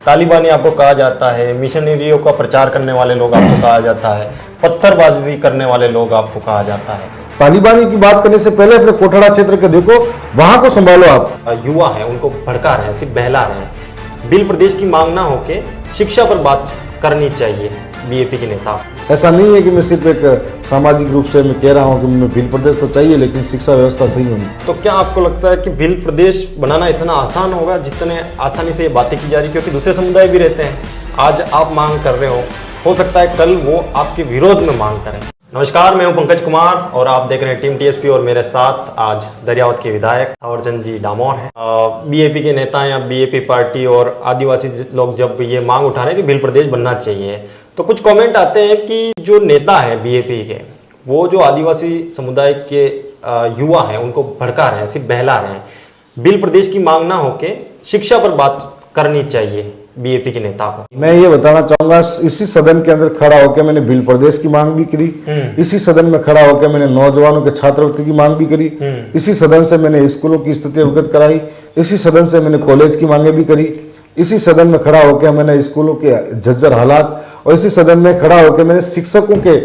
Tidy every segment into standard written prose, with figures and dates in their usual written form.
तालिबानी आपको कहा जाता है, मिशनरियों का प्रचार करने वाले लोग आपको कहा जाता है, पत्थरबाजी करने वाले लोग आपको कहा जाता है। तालिबानी की बात करने से पहले अपने कोठड़ा क्षेत्र के देखो, वहां को संभालो आप। युवा है उनको भड़का रहे हैं, सिर्फ बहला रहे हैं। बिल प्रदेश की मांग ना होके शिक्षा पर बात करनी चाहिए बीएपी के नेता। ऐसा नहीं है कि मैं सिर्फ एक सामाजिक रूप से मैं कह रहा हूँ कि मैं बिल प्रदेश तो चाहिए, लेकिन शिक्षा व्यवस्था सही होनी। तो क्या आपको लगता है कि बिल प्रदेश बनाना इतना आसान होगा जितने आसानी से ये बातें की जा रही, क्योंकि दूसरे समुदाय भी रहते हैं। आज आप मांग कर रहे हो सकता है कल वो आपके विरोध में मांग करें। नमस्कार, मैं हूं पंकज कुमार और आप देख रहे हैं टीम टीएसपी और मेरे साथ आज दरियावत के विधायक थावरचंद जी डामोर हैं। बीएपी के नेता या बीएपी पार्टी और आदिवासी लोग जब ये मांग उठा रहे हैं कि बिल प्रदेश बनना चाहिए, तो कुछ कमेंट आते हैं कि जो नेता है बीएपी के, वो जो आदिवासी समुदाय के युवा हैं उनको भड़का रहे हैं, सिर्फ बहला रहे हैं। बिल प्रदेश की मांग ना होके शिक्षा पर बात करनी चाहिए बीएपी के नेता को। मैं ये बताना चाहूंगा, इसी सदन के अंदर खड़ा होकर मैंने बिल प्रदेश की मांग भी करी, इसी सदन में खड़ा होकर मैंने नौजवानों के छात्रवृत्ति की मांग भी करी, इसी सदन से मैंने स्कूलों की स्थिति अवगत कराई, इसी सदन से मैंने कॉलेज की मांगे भी करी, इसी सदन में खड़ा होकर मैंने स्कूलों के झज्जर हालात, और इसी सदन में खड़ा होकर मैंने शिक्षकों के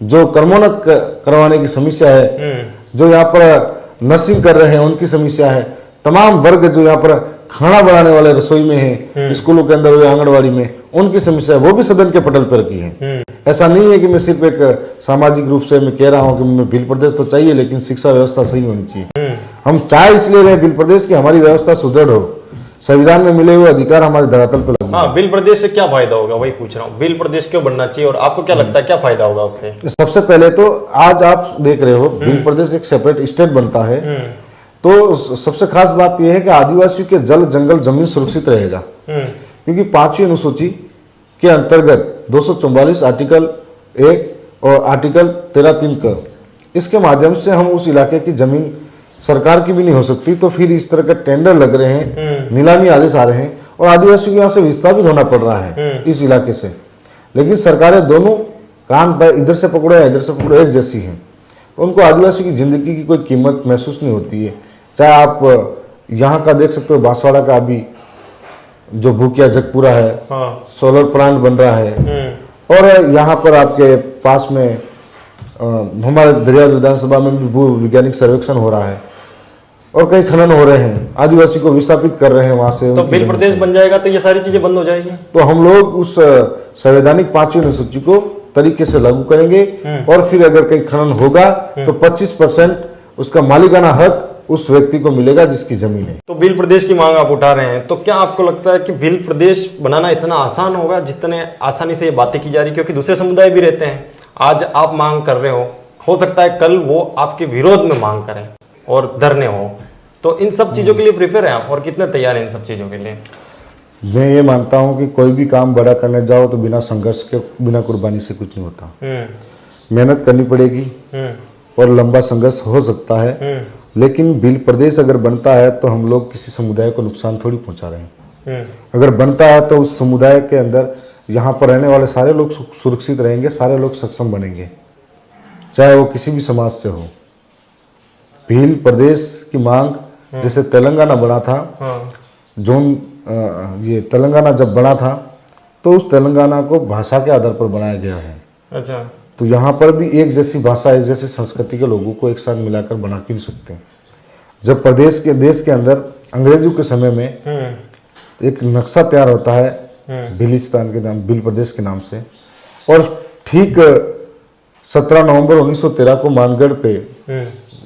जो कर्मोन्नत करवाने की समस्या है, जो यहाँ पर नर्सिंग कर रहे हैं उनकी समस्या है, तमाम वर्ग जो यहाँ पर खाना बनाने वाले रसोई में है, स्कूलों के अंदर आंगनबाड़ी में, उनकी समस्या है, वो भी सदन के पटल पर की है। ऐसा नहीं है कि मैं सिर्फ एक सामाजिक रूप से मैं कह रहा हूँ कि मैं बिल प्रदेश तो चाहिए, लेकिन शिक्षा व्यवस्था सही होनी चाहिए। हम चाह इसलिए रहे बिल प्रदेश की हमारी व्यवस्था सुदृढ़ हो, संविधान में मिले हुए अधिकार हमारे धरातल पर लगू। हाँ, बिल प्रदेश से क्या फायदा होगा, वही पूछ रहा हूँ। बिल प्रदेश क्यों बनना चाहिए और आपको क्या लगता है क्या फायदा होगा उससे? सबसे पहले तो आज आप देख रहे हो बिल प्रदेश एक सेपरेट स्टेट बनता है, तो सबसे खास बात यह है कि आदिवासियों के जल जंगल जमीन सुरक्षित रहेगा, क्योंकि 5वीं अनुसूची के अंतर्गत 244 आर्टिकल 1 और आर्टिकल 13(3) का, इसके माध्यम से हम उस इलाके की जमीन सरकार की भी नहीं हो सकती। तो फिर इस तरह के टेंडर लग रहे हैं, नीलामी आदेश आ रहे हैं और आदिवासियों को यहाँ से विस्थापित होना पड़ रहा है इस इलाके से। लेकिन सरकारें दोनों कान पर इधर से पकड़ो या इधर से पकड़ो एक जैसी हैं, उनको आदिवासी की जिंदगी की कोई कीमत महसूस नहीं होती है। चाहे आप यहाँ का देख सकते हो, बांसवाड़ा का अभी जो भूकिया जगपुरा है, सोलर प्लांट बन रहा है, और यहाँ पर आपके पास में हमारे दरियावत विधानसभा में भी भू वैज्ञानिक सर्वेक्षण हो रहा है और कई खनन हो रहे हैं, आदिवासी को विस्थापित कर रहे हैं वहां से। तो बिल प्रदेश बन जाएगा तो ये सारी चीजें बंद हो जाएगी। तो हम लोग उस संवैधानिक 5वीं अनुसूची को तरीके से लागू करेंगे, और फिर अगर कहीं खनन होगा तो 25% उसका मालिकाना हक उस व्यक्ति को मिलेगा जिसकी जमीन है। तो बिल प्रदेश की मांग आप उठा रहे हैं, तो क्या आपको लगता है कि बिल प्रदेश बनाना इतना आसान होगा जितने आसानी से ये बातें की जा रही, क्योंकि दूसरे समुदाय भी रहते हैं। आज आप मांग कर रहे हो सकता है कल वो आपके विरोध में मांग करें और धरने हो, तो इन सब चीजों के लिए प्रिपेयर हैं आप और कितने तैयार हैं इन सब चीजों के लिए? मैं ये मानता हूँ कि कोई भी काम बड़ा करने जाओ तो बिना संघर्ष के, बिना कुर्बानी से कुछ नहीं होता। मेहनत करनी पड़ेगी और लंबा संघर्ष हो सकता है, लेकिन बिल प्रदेश अगर बनता है तो हम लोग किसी समुदाय को नुकसान थोड़ी पहुंचा रहे हैं। अगर बनता है तो उस समुदाय के अंदर यहाँ पर रहने वाले सारे लोग सुरक्षित रहेंगे, सारे लोग सक्षम बनेंगे, चाहे वो किसी भी समाज से हो। बिल प्रदेश की मांग जैसे तेलंगाना बना था, ये तेलंगाना जब बना था तो उस तेलंगाना को भाषा के आधार पर बनाया गया है। अच्छा, तो यहाँ पर भी एक जैसी भाषा, एक जैसी संस्कृति के लोगों को एक साथ मिलाकर बना के नहीं सकते। जब देश के अंदर अंग्रेजों के समय में एक नक्शा तैयार होता है बिलिस्तान के नाम, बिल प्रदेश के नाम से, और ठीक 17 नवंबर 1913 को मानगढ़ पे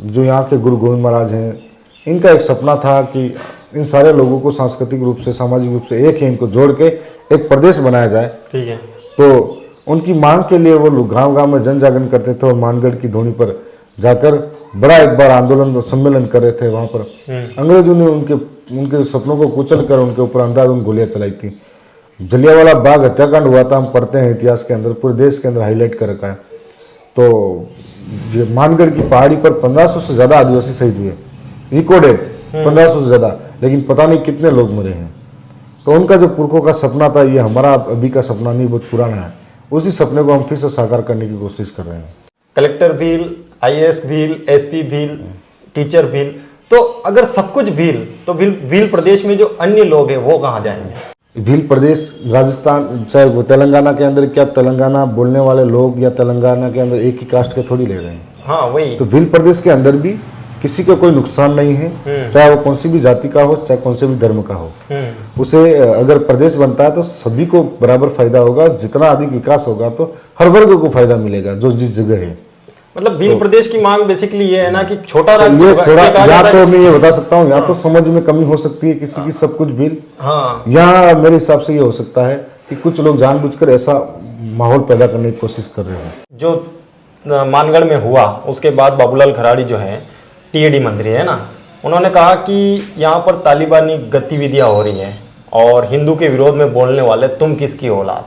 जो यहाँ के गुरु गोविंद महाराज हैं, इनका एक सपना था कि इन सारे लोगों को सांस्कृतिक रूप से, सामाजिक रूप से एक है, इनको जोड़ के एक प्रदेश बनाया जाए। ठीक है। तो उनकी मांग के लिए वो लोग गांव-गांव में जन जागरण करते थे और मानगढ़ की धोनी पर जाकर बड़ा एक बार आंदोलन सम्मेलन कर रहे थे। वहां पर अंग्रेजों ने उनके सपनों को कुचल कर उनके ऊपर अंधाधुंध गोलियां चलाई थी। जलियांवाला बाग हत्याकांड हुआ था, हम पढ़ते हैं इतिहास के अंदर, पूरे देश के अंदर हाईलाइट कर रखा है। तो ये मानगढ़ की पहाड़ी पर 1500 से ज्यादा आदिवासी शहीद हुए, रिकॉर्डेड 1500 से ज्यादा, लेकिन पता नहीं कितने लोग मरे हैं। तो उनका जो पुरखों का सपना था, ये हमारा अभी का सपना नहीं, बहुत पुराना है, उसी सपने को हम फिर से साकार करने की कोशिश कर रहे हैं। Collector bill, IAS bill, SP bill, teacher bill, तो अगर सब कुछ बिल, तो बिल प्रदेश में जो अन्य लोग हैं वो कहाँ जाएंगे? भील प्रदेश, राजस्थान, चाहे वो तेलंगाना के अंदर, क्या तेलंगाना बोलने वाले लोग या तेलंगाना के अंदर एक ही कास्ट के थोड़ी ले रहे हैं। हाँ वही। तो भील प्रदेश के अंदर भी किसी का कोई नुकसान नहीं है, चाहे वो कौन सी भी जाति का हो, चाहे कौन से भी धर्म का हो। उसे अगर प्रदेश बनता है तो सभी को बराबर फायदा होगा। जितना अधिक विकास होगा तो हर वर्ग को फायदा मिलेगा जो जिस जगह है। मतलब भील प्रदेश की मांग बेसिकली ये है ना कि छोटा तो राज्य ये होगा, थोड़ा, एक आ या जाता तो है- मैं ये बता सकता हूँ, या तो समझ में कमी हो सकती है किसी की सब कुछ भील, हाँ या मेरे हिसाब से ये हो सकता है कि कुछ लोग जानबूझकर ऐसा माहौल पैदा करने की कोशिश कर रहे हैं। जो मानगढ़ में हुआ उसके बाद बाबूलाल खराड़ी जो है टीएडी मंत्री है ना, उन्होंने कहा कि यहाँ पर तालिबानी गतिविधियां हो रही हैं और हिंदू के विरोध में बोलने वाले तुम किसकी औलाद,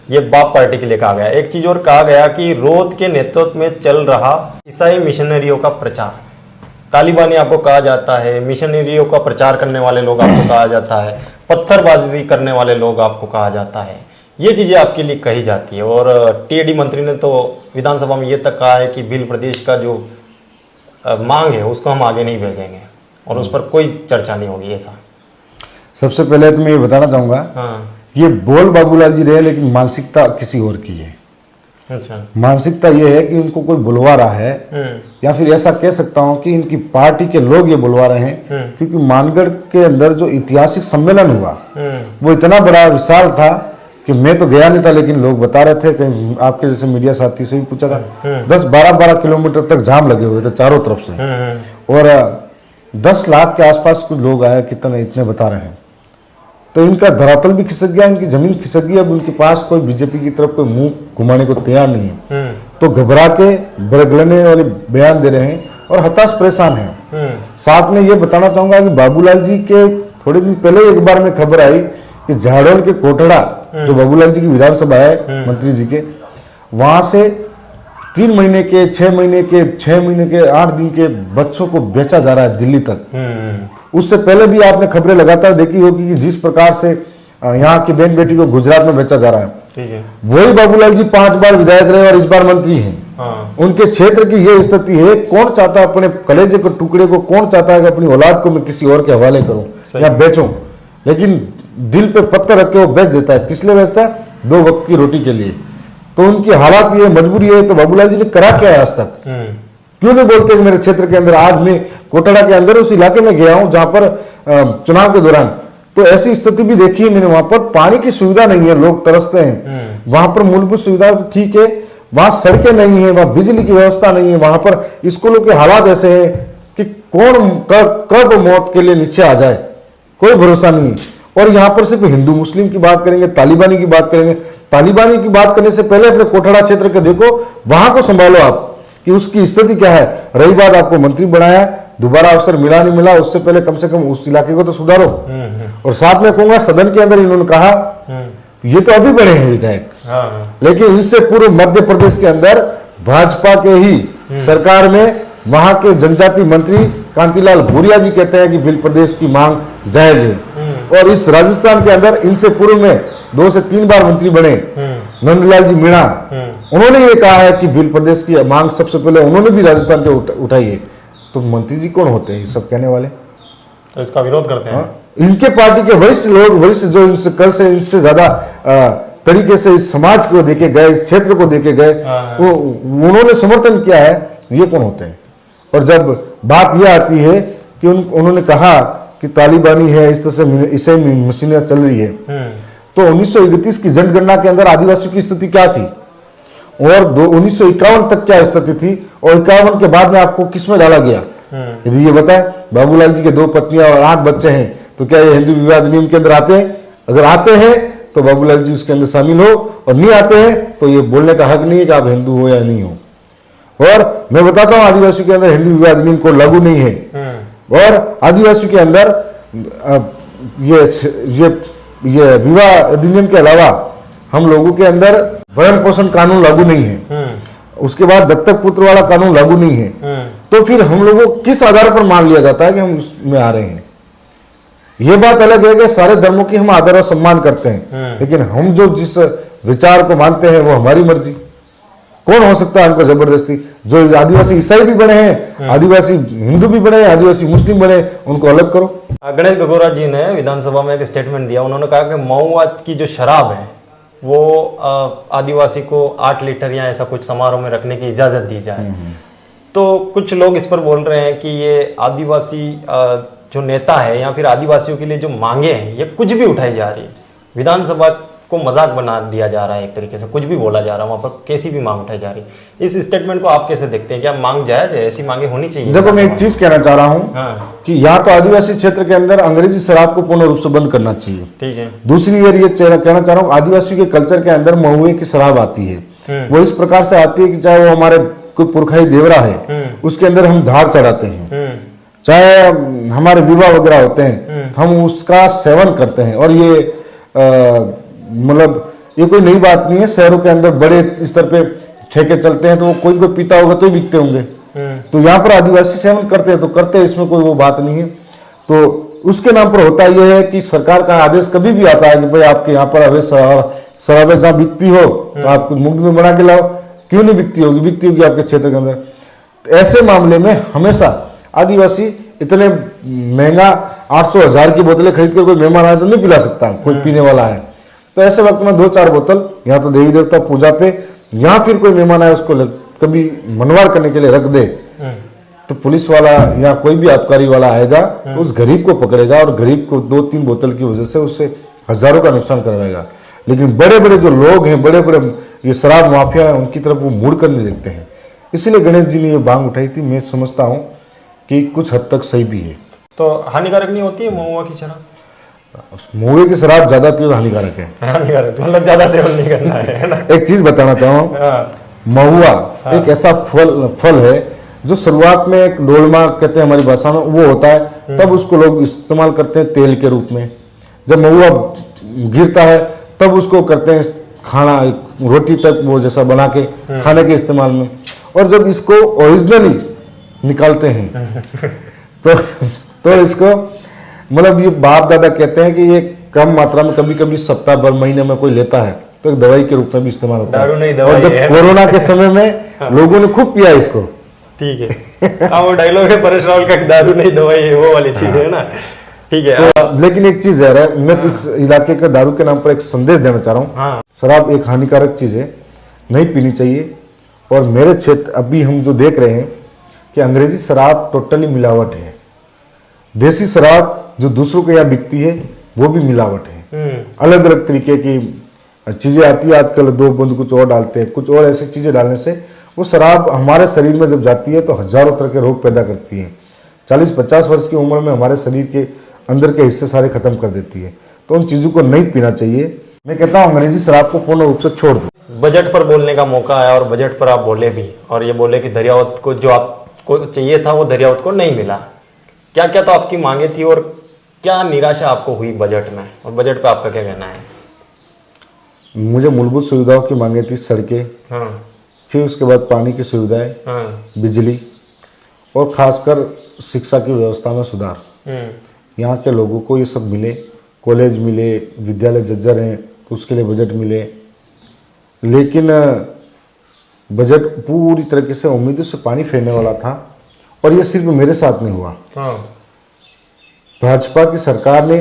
ये बाप पार्टी के लिए कहा गया। एक चीज और कहा गया कि रोध के नेतृत्व में चल रहा ईसाई मिशनरियों का प्रचार, तालिबानी आपको कहा जाता है, मिशनरियों का प्रचार करने वाले लोग आपको कहा जाता है, पत्थरबाजी करने वाले लोग आपको कहा जाता है, ये चीजें आपके लिए कही जाती है। और टीएडी मंत्री ने तो विधानसभा में ये तक कहा है कि भील प्रदेश का जो मांग है उसको हम आगे नहीं भेजेंगे और उस पर कोई चर्चा नहीं होगी ऐसा। सबसे पहले तो मैं ये बताना चाहूंगा, हाँ ये बोल बाबूलाल जी रहे लेकिन मानसिकता किसी और की है। अच्छा। मानसिकता ये है कि उनको कोई बुलवा रहा है, या फिर ऐसा कह सकता हूं कि इनकी पार्टी के लोग ये बुलवा रहे हैं, क्योंकि मानगढ़ के अंदर जो ऐतिहासिक सम्मेलन हुआ वो इतना बड़ा विशाल था कि मैं तो गया नहीं था, लेकिन लोग बता रहे थे, कहीं आपके जैसे मीडिया साथी से भी पूछा था, 10-12 किलोमीटर तक जाम लगे हुए थे चारों तरफ से, और 10 लाख के आसपास कुछ लोग आए, कितने इतने बता रहे हैं। तो इनका धरातल भी खिसक गया, इनकी जमीन खिसक गई। अब उनके पास कोई बीजेपी की तरफ कोई मुंह घुमाने को तैयार नहीं है, तो घबरा के बरगलने वाले बयान दे रहे हैं और हताश परेशान हैं। साथ में ये बताना चाहूंगा कि बाबूलाल जी के थोड़े दिन पहले एक बार में खबर आई कि झाड़ोल के कोटड़ा, जो बाबूलाल जी की विधानसभा है मंत्री जी के, वहां से 3 महीने के, 6 महीने के, 6 महीने के, 8 दिन के बच्चों को बेचा जा रहा है दिल्ली तक। उससे पहले भी आपने खबरें लगातार देखी होगी कि जिस प्रकार से यहाँ की बहन बेटी को गुजरात में बेचा जा रहा है। ठीक है। वही बाबूलाल जी 5 बार विधायक रहे और इस बार मंत्री हैं। हाँ। उनके क्षेत्र की ये स्थिति है। कौन चाहता है अपने कलेजे के टुकड़े को, कौन चाहता है कि अपनी औलाद को मैं किसी और के हवाले करूं या बेचूं, लेकिन दिल पे पत्थर रख के वो बेच देता है। किस लिए बेचता है? 2 वक्त की रोटी के लिए। तो उनकी हालात ये, मजबूरी है। तो बाबूलाल जी ने करा क्या है आज तक? क्यों नहीं बोलते कि मेरे क्षेत्र के अंदर, आज मैं कोटड़ा के अंदर उस इलाके में गया हूं जहां पर चुनाव के दौरान तो ऐसी स्थिति भी देखी है मैंने। वहां पर पानी की सुविधा नहीं है, लोग तरसते हैं। वहां पर मूलभूत सुविधा ठीक है, वहां सड़कें नहीं है, वहां बिजली की व्यवस्था नहीं है, वहां पर स्कूलों के हालात ऐसे हैं कि कौन कब मौत के लिए नीचे आ जाए, कोई भरोसा नहीं है। और यहाँ पर सिर्फ हिंदू मुस्लिम की बात करेंगे, तालिबानी की बात करेंगे। तालिबानी की बात करने से पहले अपने कोटड़ा क्षेत्र को देखो, वहां को संभालो आप कि उसकी स्थिति क्या है। रही बात आपको मंत्री बनाया, दोबारा अवसर मिला नहीं मिला, उससे पहले कम से कम उस इलाके को तो सुधारो। और साथ में कहूंगा, सदन के अंदर इन्होंने कहा ये तो अभी बने हैं विधायक, लेकिन इनसे पूर्व मध्य प्रदेश के अंदर भाजपा के ही सरकार में वहां के जनजाति मंत्री कांतिलाल भूरिया जी कहते हैं कि भील प्रदेश की मांग जायज है। और इस राजस्थान के अंदर इनसे पूर्व में 2 से 3 बार मंत्री बने नंदलाल जी मीणा, उन्होंने ये कहा है कि भील प्रदेश की मांग सबसे पहले उन्होंने भी राजस्थान के उठाई है। तो मंत्री जी कौन होते हैं ये सब कहने वाले? तो इसका विरोध करते हैं। इनके पार्टी के वरिष्ठ लोग, वरिष्ठ जो इनसे कल से इनसे ज्यादा तरीके से इस समाज को देके गए, इस क्षेत्र को देके गए, वो उन्होंने समर्थन किया है, ये कौन होते हैं? और जब बात यह आती है कि उन्होंने कहा कि तालिबानी है, इस तरह से ईसाई मशीनें चल रही है, तो 1931 की जनगणना के अंदर आदिवासियों की स्थिति क्या थी और 1951 तक क्या स्थिति थी, और 51 के बाद में आपको किस में डाला गया? यदि ये बताए, बाबूलाल जी के 2 पत्नियां और 8 बच्चे हैं, तो क्या ये हिंदू विवाह अधिनियम के अंदर आते हैं? अगर आते हैं तो बाबूलाल जी उसके अंदर शामिल हो, और नहीं आते हैं तो ये बोलने का हक नहीं है कि आप हिंदू हो या नहीं हो। और मैं बताता हूं, आदिवासियों के अंदर हिंदू विवाह अधिनियम को लागू नहीं है, और आदिवासियों के अंदर ये विवाह अधिनियम के अलावा हम लोगों के अंदर भरण पोषण कानून लागू नहीं है, उसके बाद दत्तक पुत्र वाला कानून लागू नहीं है। तो फिर हम लोगों को किस आधार पर मान लिया जाता है कि हम उसमें आ रहे हैं? ये बात अलग है कि सारे धर्मों की हम आदर और सम्मान करते हैं, लेकिन हम जो जिस विचार को मानते हैं वो हमारी मर्जी। कौन हो सकता है उनको जबरदस्ती? जो आदिवासी ईसाई भी बने हैं, आदिवासी हिंदू भी बने हैं, आदिवासी मुस्लिम बने, उनको अलग करो। गणेश गगोरा जी ने विधानसभा में एक स्टेटमेंट दिया। उन्होंने कहा कि महुआ की जो शराब है वो आदिवासी को 8 लीटर या ऐसा कुछ समारोह में रखने की इजाजत दी जाए। तो कुछ लोग इस पर बोल रहे हैं कि ये आदिवासी जो नेता है या फिर आदिवासियों के लिए जो मांगे हैं ये कुछ भी उठाई जा रही है, विधानसभा को मजाक बना दिया जा रहा है, एक तरीके से कुछ भी बोला जा रहा है, वहां पर कैसी भी मांग उठाई जा रही है। इस स्टेटमेंट को आप कैसे देखते हैं? क्या मांग जायज है? ऐसी मांगे होनी चाहिए? देखो, मैं एक चीज कहना चाह रहा हूँ कि यहाँ तो आदिवासी क्षेत्र के अंदर अंग्रेजी शराब को पूर्ण रूप से बंद करना चाहिए। ठीक है। दूसरी ये कहना चाह रहा हूँ, आदिवासी के कल्चर के अंदर महुए की शराब आती है, वो इस प्रकार से आती है कि चाहे वो हमारे कोई पुरखाई देवरा है उसके अंदर हम धार चढ़ाते हैं, चाहे हमारे विवाह वगैरह होते हैं हम उसका सेवन करते हैं। और ये मतलब ये कोई नई बात नहीं है, शहरों के अंदर बड़े स्तर पे ठेके चलते हैं तो वो कोई कोई पीता होगा तो ही बिकते होंगे। तो यहाँ पर आदिवासी सेवन करते हैं तो करते हैं, इसमें कोई वो बात नहीं है। तो उसके नाम पर होता यह है कि सरकार का आदेश कभी भी आता है कि भाई आपके यहाँ पर अवैध शराबें जहाँ बिकती हो तो आप मुफ्त में बना के लाओ। क्यों नहीं बिकती होगी? बिकती होगी आपके क्षेत्र के अंदर। तो ऐसे मामले में हमेशा आदिवासी इतने महंगा 800-1000 की बोतलें खरीद कर कोई मेहमान आए तो नहीं पिला सकता, कोई पीने वाला है। तो ऐसे वक्त में 2-4 बोतल यहाँ तो देवी देवता पूजा पे या फिर कोई मेहमान आए उसको कभी मनवार करने के लिए रख दे तो पुलिस वाला या कोई भी आबकारी वाला आएगा तो उस गरीब को पकड़ेगा और गरीब को 2-3 बोतल की वजह से उससे हजारों का नुकसान करवाएगा। लेकिन बड़े बड़े जो लोग हैं, बड़े बड़े ये शराब माफिया है, उनकी तरफ वो मुड़ कर नहीं देखते हैं। इसीलिए गणेश जी ने ये मांग उठाई थी। मैं समझता हूँ कि कुछ हद तक सही भी है। तो हानिकारक नहीं होती है महुआ की शराब? महुए की शराब ज्यादा पियो हानिकारक है। हानिकारक मतलब ज्यादा सेवन नहीं करना है ना? एक चीज बताना चाहूँ, महुआ एक ऐसा फल है जो शुरुआत में एक डोलमा कहते हैं हमारी भाषा में, वो होता है, तब उसको लोग इस्तेमाल करते हैं तेल के रूप में। जब महुआ गिरता है तब उसको करते हैं खाना, रोटी तक वो जैसा बना के खाने के इस्तेमाल में। और जब इसको ओरिजिनली निकालते हैं तो इसको मतलब ये बाप दादा कहते हैं कि ये कम मात्रा में कभी कभी सप्ताह भर महीने में कोई लेता है तो एक दवाई के रूप में भी इस्तेमाल होता है। और जब कोरोना के समय में लोगों ने खूब पिया इसको। ठीक है। वो डायलॉग है परेश रावल का, दारू नहीं दवाई है, वो वाली चीज है ना। ठीक है। तो, लेकिन एक चीज है, मैं इस इलाके के दारू के नाम पर एक संदेश देना चाह रहा हूँ। शराब एक हानिकारक चीज है, नहीं पीनी चाहिए। और मेरे क्षेत्र अभी हम जो देख रहे हैं कि अंग्रेजी शराब टोटली मिलावट है। देसी शराब जो दूसरों के यहाँ बिकती है वो भी मिलावट है। अलग अलग तरीके की चीजें आती है आजकल, 2 बूंद कुछ और डालते हैं, कुछ और ऐसी चीजें डालने से वो शराब हमारे शरीर में जब जाती है तो हजारों तरह के रोग पैदा करती है। 40-50 वर्ष की उम्र में हमारे शरीर के अंदर के हिस्से सारे खत्म कर देती है। तो उन चीजों को नहीं पीना चाहिए। मैं कहता हूँ अंग्रेजी शराब को पूर्ण रूप से छोड़ दो। बजट पर बोलने का मौका आया और बजट पर आप बोले भी, और ये बोले कि दरियावत को जो आपको चाहिए था वो दरियावत को नहीं मिला। क्या क्या तो आपकी मांगे थी और क्या निराशा आपको हुई बजट में, और बजट पे आपका क्या कहना है? मुझे मूलभूत सुविधाओं की मांगे थी, सड़कें, फिर उसके बाद पानी की सुविधाएं, बिजली, और खासकर शिक्षा की व्यवस्था में सुधार। यहाँ के लोगों को ये सब मिले, कॉलेज मिले, विद्यालय जर्जर हैं तो उसके लिए बजट मिले। लेकिन बजट पूरी तरीके से उम्मीदों से पानी फेरने वाला था। और ये सिर्फ मेरे साथ नहीं हुआ। भाजपा की सरकार ने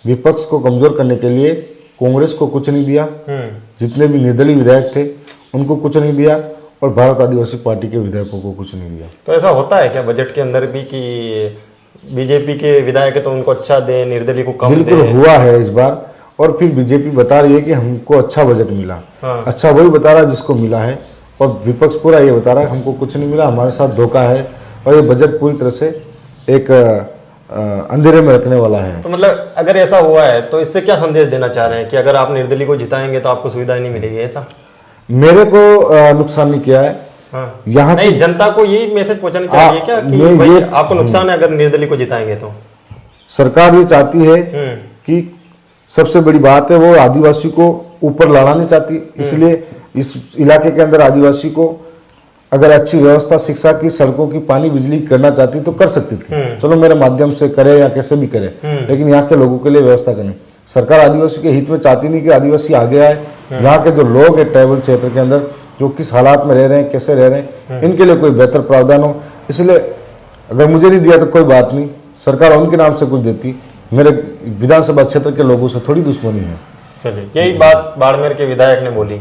विपक्ष को कमजोर करने के लिए कांग्रेस को कुछ नहीं दिया, जितने भी निर्दलीय विधायक थे उनको कुछ नहीं दिया, और भारत आदिवासी पार्टी के विधायकों को कुछ नहीं दिया। तो ऐसा होता है क्या बजट के अंदर भी कि बीजेपी के विधायक है तो उनको अच्छा दे, निर्दलीय को कम दे? बिल्कुल हुआ है इस बार। और फिर बीजेपी बता रही है कि हमको अच्छा बजट मिला। अच्छा वही बता रहा है जिसको मिला है, और विपक्ष पूरा ये बता रहा है हमको कुछ नहीं मिला, हमारे साथ धोखा है। और ये बजट पूरी तरह से एक अंधेरे में रखने वाला है। तो मतलब अगर ऐसा हुआ है तो इससे क्या संदेश देना चाह रहे हैं कि अगर आप निर्दलीय को जिताएंगे तो आपको सुविधाएं नहीं मिलेगी, ऐसा? मेरे को नुकसान नहीं किया है। यहाँ नहीं, जनता को यही मैसेज पहुंचाना चाहिए क्या कि भाई आपको नुकसान है अगर निर्दलीय को जिताएंगे तो? सरकार ये चाहती है कि सबसे बड़ी बात है वो आदिवासी को ऊपर लाना नहीं चाहती, इसलिए इस इलाके के अंदर आदिवासी को अगर अच्छी व्यवस्था शिक्षा की, सड़कों की, पानी बिजली करना चाहती तो कर सकती थी। चलो मेरे माध्यम से करे या कैसे भी करे, लेकिन यहाँ के लोगों के लिए व्यवस्था करें। सरकार आदिवासी के हित में चाहती नहीं कि आदिवासी आगे आए। यहाँ के जो लोग हैं ट्राइबल क्षेत्र के अंदर जो किस हालात में रह रहे हैं, कैसे रह रहे हैं, इनके लिए कोई बेहतर प्रावधान हो। इसलिए अगर मुझे नहीं दिया तो कोई बात नहीं, सरकार उनके नाम से कुछ देती, मेरे विधानसभा क्षेत्र के लोगों से थोड़ी दुश्मनी है। चलिए, यही बात बाड़मेर के विधायक ने बोली,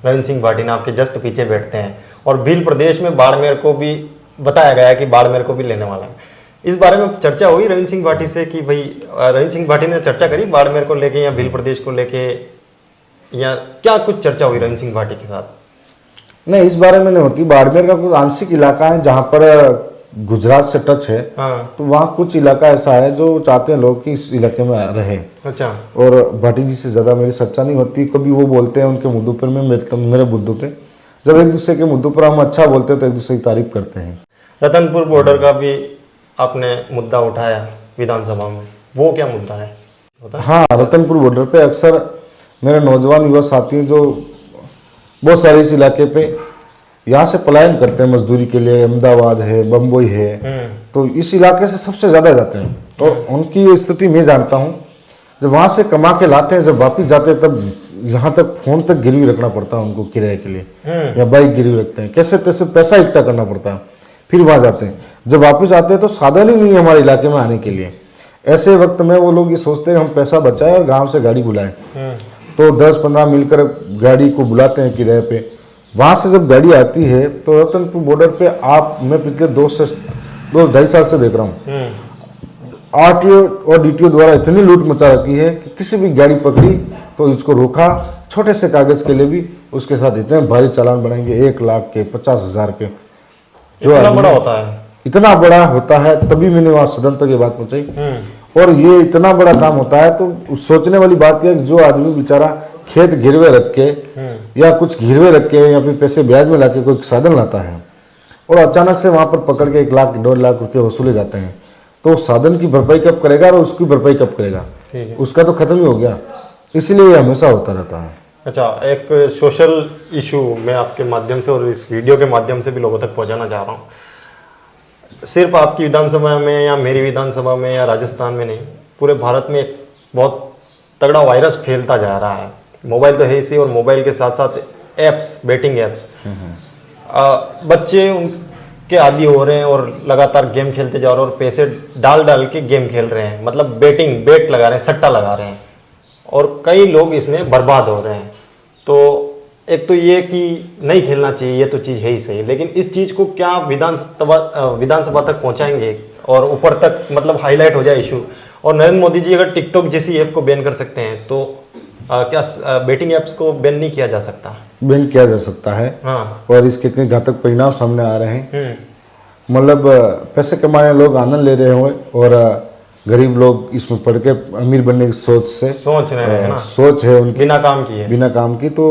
रविंद्र सिंह भाटी आपके जस्ट पीछे बैठते हैं, और भील प्रदेश में बाड़मेर को भी बताया गया है कि बाड़मेर को भी लेने वाला है। इस बारे में चर्चा हुई रविंद्र सिंह भाटी से कि भाई रविंद्र सिंह भाटी ने चर्चा करी बाड़मेर को लेके या भील प्रदेश को लेके, या क्या कुछ चर्चा हुई रविंद्र सिंह भाटी के साथ? नहीं, इस बारे में नहीं होती। बाड़मेर का कुछ आंशिक इलाका है जहाँ पर गुजरात से टच है। हाँ। तो वहाँ कुछ इलाका ऐसा है जो चाहते हैं लोग कि इस इलाके में रहे। अच्छा। और भाटी जी से ज़्यादा मेरी चर्चा नहीं होती। कभी वो बोलते हैं उनके मुद्दों पर, मैं मेरे मुद्दों पे। जब एक दूसरे के मुद्दों पर हम अच्छा बोलते हैं तो एक दूसरे की तारीफ करते हैं। रतनपुर बॉर्डर का भी आपने मुद्दा उठाया विधानसभा में, वो क्या मुद्दा है? हाँ, रतनपुर बॉर्डर पे अक्सर मेरे नौजवान युवा साथी जो बहुत सारे इस इलाके पे यहाँ से पलायन करते हैं मजदूरी के लिए, अहमदाबाद है, बम्बई है, तो इस इलाके से सबसे ज़्यादा जाते हैं। और उनकी ये स्थिति मैं जानता हूँ, जब वहाँ से कमा के लाते हैं, जब वापिस जाते हैं तब यहाँ तक फोन तक गिरवी रखना पड़ता है उनको किराए के लिए, या बाइक गिरवी रखते हैं, कैसे तैसे पैसा इकट्ठा करना पड़ता है, फिर वहाँ जाते हैं। जब वापस आते हैं तो साधन ही नहीं है हमारे इलाके में आने के लिए। ऐसे वक्त में वो लोग ये सोचते हैं हम पैसा बचाएं और गाँव से गाड़ी बुलाएं, तो 10-15 मिलकर गाड़ी को बुलाते हैं किराए पे। वहाँ से जब गाड़ी आती है तो रतनपुर बॉर्डर पे मैं पिछले 2-2.5 साल से देख रहा हूँ, आरटीओ और डीटीओ द्वारा इतनी लूट मचा रखी है कि किसी भी गाड़ी पकड़ी तो इसको रोका, छोटे से कागज के लिए भी उसके साथ इतने भारी चालान बनाएंगे, 1 लाख के, 50,000 के। जो इतना बड़ा होता है, इतना बड़ा होता है, तभी मैंने वहाँ सदन तक ये बात पहुंचाई। और ये इतना बड़ा काम होता है तो सोचने वाली बात यह, जो आदमी बेचारा खेत गिरवे रख के या कुछ गिरवे रख के या फिर पैसे ब्याज में लाके कोई साधन लाता है और अचानक से वहां पर पकड़ के 1 लाख 1.5 लाख रुपए वसूले जाते हैं, तो साधन की भरपाई कब करेगा और उसकी भरपाई कब करेगा? उसका तो खत्म ही हो गया। इसलिए ये हमेशा होता रहता है। अच्छा, एक सोशल इशू मैं आपके माध्यम से और इस वीडियो के माध्यम से भी लोगों तक पहुंचाना चाह रहा हूँ। सिर्फ आपकी विधानसभा में या मेरी विधानसभा में या राजस्थान में नहीं, पूरे भारत में एक बहुत तगड़ा वायरस फैलता जा रहा है। मोबाइल तो है ही सही, और मोबाइल के साथ साथ एप्स, बेटिंग एप्स, बच्चे उनके आदी हो रहे हैं और लगातार गेम खेलते जा रहे हैं और पैसे डाल डाल के गेम खेल रहे हैं, मतलब बेट लगा रहे हैं, सट्टा लगा रहे हैं, और कई लोग इसमें बर्बाद हो रहे हैं। तो एक तो ये कि नहीं खेलना चाहिए, ये तो चीज़ है ही सही, लेकिन इस चीज़ को क्या विधानसभा तक पहुंचाएंगे और ऊपर तक मतलब हाईलाइट हो जाए इशू? और नरेंद्र मोदी जी अगर टिकटॉक जैसी ऐप को बैन कर सकते हैं तो क्या बेटिंग एप्स को बैन नहीं किया जा सकता? बैन किया जा सकता है। हाँ। और इसके कई घातक परिणाम सामने आ रहे हैं। मतलब पैसे कमाने लोग आनंद ले रहे हो और गरीब लोग इसमें पढ़ के अमीर बनने की सोच रहे हैं ना, सोच है उनकी बिना काम की। तो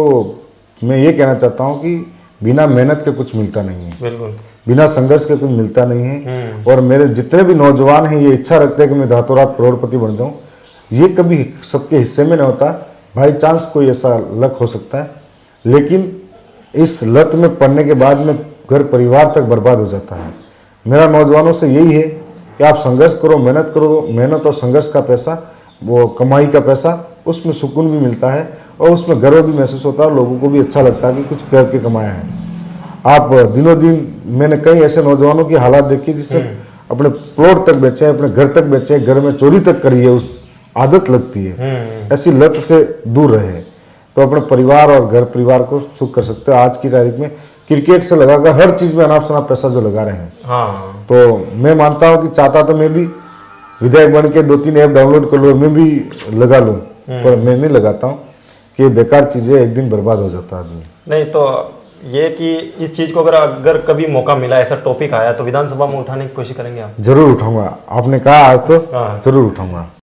मैं ये कहना चाहता हूँ कि बिना मेहनत के कुछ मिलता नहीं है, बिल्कुल बिना संघर्ष के कुछ मिलता नहीं है। और मेरे जितने भी नौजवान हैं ये इच्छा रखते हैं कि मैं रातों रात करोड़पति बन जाऊं, ये कभी सबके हिस्से में नहीं होता। बाई चांस कोई ऐसा लक हो सकता है, लेकिन इस लत में पड़ने के बाद में घर परिवार तक बर्बाद हो जाता है। मेरा नौजवानों से यही है कि आप संघर्ष करो, मेहनत करो। मेहनत और संघर्ष का पैसा, वो कमाई का पैसा, उसमें सुकून भी मिलता है और उसमें गर्व भी महसूस होता है और लोगों को भी अच्छा लगता है कि कुछ करके कमाया है। आप दिनों दिन, मैंने कई ऐसे नौजवानों की हालात देखी जिसने अपने प्लॉट तक बेचे, अपने घर तक बेचे, घर में चोरी तक करी है, उस आदत लगती है। ऐसी लत से दूर रहे तो अपने परिवार और घर परिवार को सुख कर सकते हो। आज की तारीख में क्रिकेट से लगाकर हर चीज में अनाप शनाप पैसा जो लगा रहे हैं। हाँ। तो मैं मानता हूँ कि चाहता तो मैं भी विधायक बन के 2-3 ऐप डाउनलोड कर लूँ, मैं भी लगा लूँ, पर मैं नहीं लगाता हूँ कि बेकार चीजें एक दिन बर्बाद हो जाता है आदमी। नहीं तो ये कि इस चीज को अगर कभी मौका मिला, ऐसा टॉपिक आया तो विधानसभा में उठाने की कोशिश करेंगे आप? जरूर उठाऊंगा। आपने कहा आज तो जरूर उठाऊंगा।